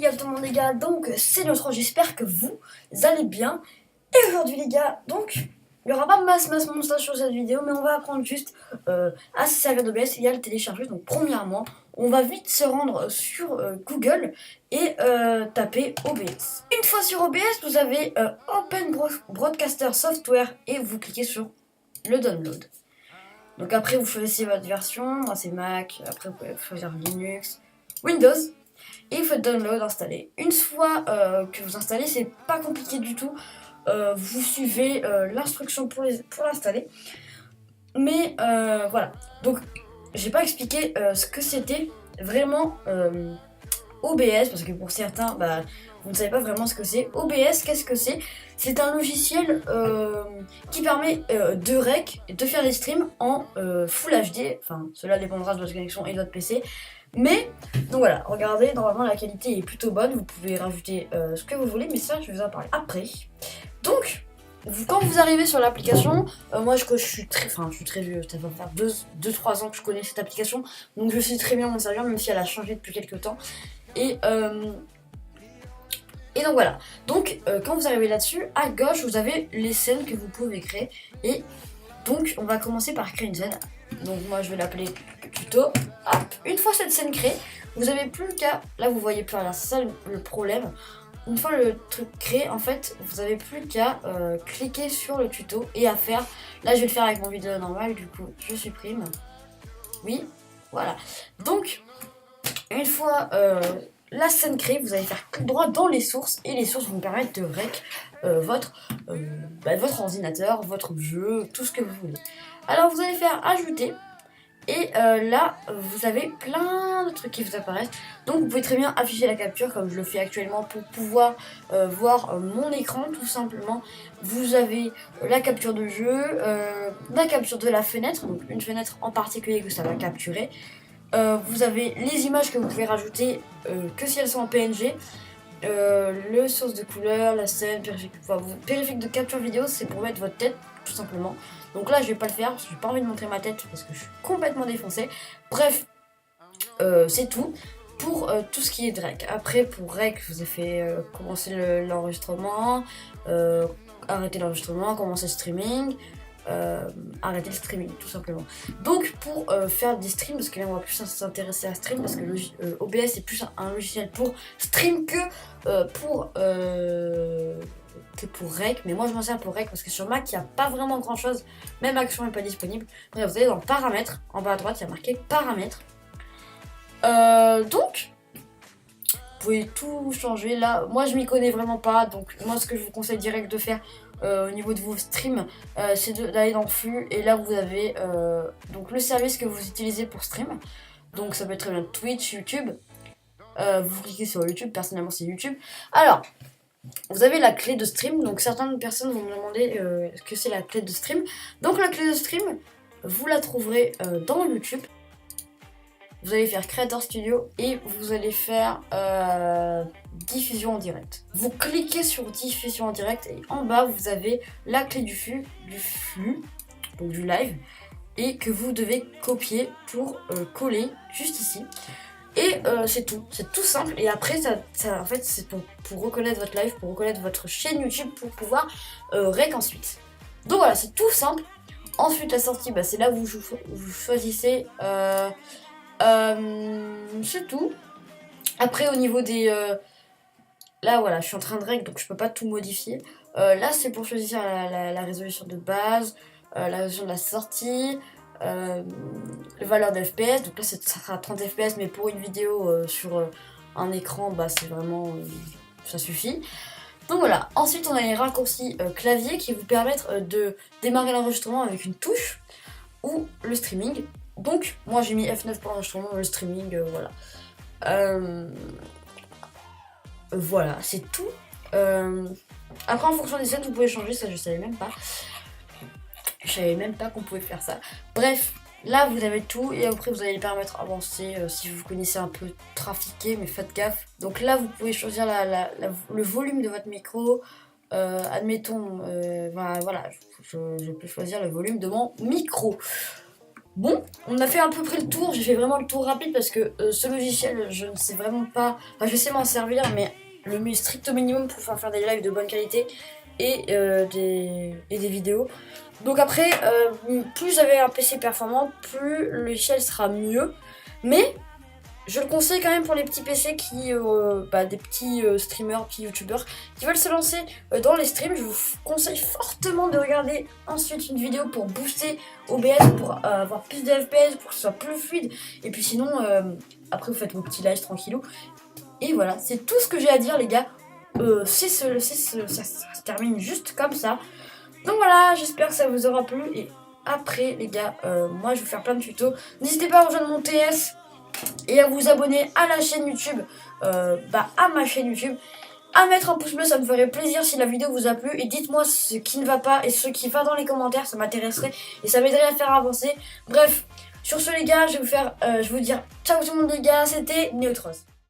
les gars, tout le monde les gars, donc c'est notre j'espère que vous allez bien. Et aujourd'hui les gars, donc il n'y aura pas masse montage sur cette vidéo, mais on va apprendre juste à se servir d'OBS et à le télécharger. Donc premièrement, on va vite se rendre sur Google et taper OBS. Une fois sur OBS, vous avez Open Broadcaster Software et vous cliquez sur le download. Donc après vous choisissez votre version, moi c'est Mac, après vous pouvez choisir Linux, Windows. Et il faut download, installer. Une fois que vous installez, c'est pas compliqué du tout. Vous suivez l'instruction pour l'installer. Mais voilà. Donc, j'ai pas expliqué ce que c'était vraiment OBS, parce que pour certains, vous ne savez pas vraiment ce que c'est. OBS, qu'est-ce que c'est? C'est un logiciel qui permet de rec et de faire des streams en Full HD. Enfin, cela dépendra de votre connexion et de votre PC. Mais, donc voilà, regardez, normalement la qualité est plutôt bonne, vous pouvez rajouter ce que vous voulez, mais ça je vais vous en parler après. Donc, quand vous arrivez sur l'application, moi je suis très vieux, ça va faire 2-3 ans que je connais cette application, donc je sais très bien m'en servir, même si elle a changé depuis quelques temps. Et donc voilà, donc quand vous arrivez là-dessus, à gauche vous avez les scènes que vous pouvez créer, et donc on va commencer par créer une scène. Donc moi je vais l'appeler tuto. Hop. Une fois cette scène créée, vous avez plus qu'à... Là vous voyez plus rien, c'est ça le problème. Une fois le truc créé, en fait, vous avez plus qu'à cliquer sur le tuto et à faire... Là je vais le faire avec mon vidéo normale, du coup je supprime. Oui, voilà. Donc, une fois la scène créée, vous allez faire clic droit dans les sources, et les sources vont vous permettre de rec votre ordinateur, votre jeu, tout ce que vous voulez. Alors vous allez faire ajouter, et là vous avez plein de trucs qui vous apparaissent. Donc vous pouvez très bien afficher la capture comme je le fais actuellement pour pouvoir voir mon écran tout simplement. Vous avez la capture de jeu, la capture de la fenêtre, donc une fenêtre en particulier que ça va capturer. Vous avez les images que vous pouvez rajouter que si elles sont en PNG. Le source de couleur, la scène, périphérique de capture vidéo, c'est pour mettre votre tête tout simplement. Donc là je vais pas le faire parce que j'ai pas envie de montrer ma tête parce que je suis complètement défoncée. Bref, c'est tout pour tout ce qui est rec. Après pour rec, je vous ai fait commencer l'enregistrement, arrêter l'enregistrement, commencer le streaming, arrêter le streaming tout simplement. Donc pour faire des streams, parce que là on va plus s'intéresser à stream, parce que OBS est plus un logiciel pour stream que pour rec, mais moi je m'en sers pour rec parce que sur Mac il n'y a pas vraiment grand chose, même action n'est pas disponible. Bref, vous allez dans paramètres, en bas à droite il y a marqué paramètres. Donc vous pouvez tout changer. Là moi je m'y connais vraiment pas, donc moi ce que je vous conseille direct de faire au niveau de vos streams, c'est d'aller dans flux, et là vous avez donc le service que vous utilisez pour stream. Donc ça peut être très bien Twitch, YouTube. Vous cliquez sur YouTube, personnellement c'est YouTube. Alors vous avez la clé de stream, donc certaines personnes vont me demander ce que c'est la clé de stream. Donc la clé de stream, vous la trouverez dans YouTube. Vous allez faire Creator Studio et vous allez faire diffusion en direct. Vous cliquez sur diffusion en direct et en bas vous avez la clé du flux, donc du live, et que vous devez copier pour coller juste ici. Et c'est tout simple. Et après en fait c'est pour reconnaître votre live, pour reconnaître votre chaîne YouTube, pour pouvoir rec ensuite. Donc voilà, c'est tout simple. Ensuite la sortie, c'est là où vous choisissez, c'est tout. Après au niveau des... là voilà, je suis en train de rec donc je peux pas tout modifier. Là c'est pour choisir la résolution de base, la résolution de la sortie, les valeurs de FPS, donc là ça sera 30 FPS, mais pour une vidéo sur un écran, c'est vraiment ça suffit. Donc voilà, ensuite on a les raccourcis clavier qui vous permettent de démarrer l'enregistrement avec une touche ou le streaming. Donc moi j'ai mis F9 pour l'enregistrement, le streaming, voilà. Voilà, c'est tout. Après en fonction des scènes vous pouvez changer, ça je savais même pas. Je savais même pas qu'on pouvait faire ça. Bref, là vous avez tout, et après vous avez les paramètres avancés si vous connaissez un peu trafiquer, mais faites gaffe. Donc là vous pouvez choisir le volume de votre micro. Admettons, voilà, je peux choisir le volume de mon micro. Bon, on a fait à peu près le tour, j'ai fait vraiment le tour rapide parce que ce logiciel, je ne sais vraiment pas, enfin je sais m'en servir, mais le strict minimum pour faire des lives de bonne qualité et des vidéos. Donc après, plus vous avez un PC performant, plus le logiciel sera mieux, mais je le conseille quand même pour les petits PC des petits streamers, petits youtubeurs qui veulent se lancer dans les streams. Je vous conseille fortement de regarder ensuite une vidéo pour booster OBS, pour avoir plus de FPS, pour que ce soit plus fluide. Et puis sinon, après vous faites vos petits lives tranquillou. Et voilà, c'est tout ce que j'ai à dire les gars. Ça se termine juste comme ça. Donc voilà, j'espère que ça vous aura plu. Et après les gars, moi je vais faire plein de tutos. N'hésitez pas à rejoindre mon TS et à vous abonner à la chaîne YouTube, à ma chaîne YouTube, à mettre un pouce bleu, ça me ferait plaisir si la vidéo vous a plu, et dites-moi ce qui ne va pas et ce qui va dans les commentaires, ça m'intéresserait et ça m'aiderait à faire avancer. Bref, sur ce les gars, je vais vous dire ciao tout le monde les gars, c'était Neutros.